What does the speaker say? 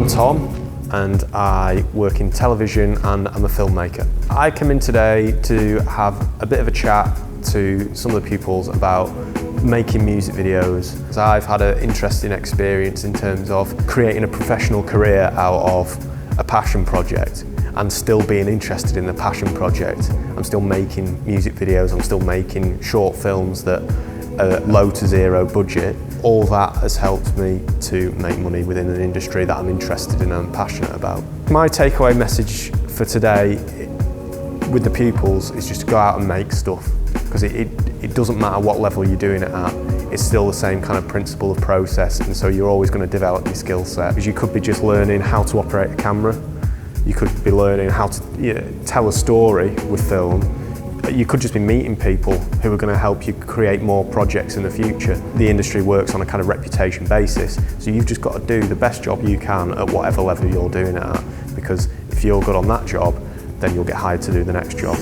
I'm Tom and I work in television and I'm a filmmaker. I came in today to have a bit of a chat to some of the pupils about making music videos. So I've had an interesting experience in terms of creating a professional career out of a passion project and still being interested in the passion project. I'm still making music videos, I'm still making short films that are low to zero budget. All that has helped me to make money within an industry that I'm interested in and I'm passionate about. My takeaway message for today with the pupils is just to go out and make stuff, because it doesn't matter what level you're doing it at, it's still the same kind of principle of process, and so you're always going to develop your skill set. Because you could be just learning how to operate a camera, you could be learning how to tell a story with film, you could just be meeting people who are going to help you create more projects in the future. The industry works on a kind of reputation basis, so you've just got to do the best job you can at whatever level you're doing it at, because if you're good on that job, then you'll get hired to do the next job.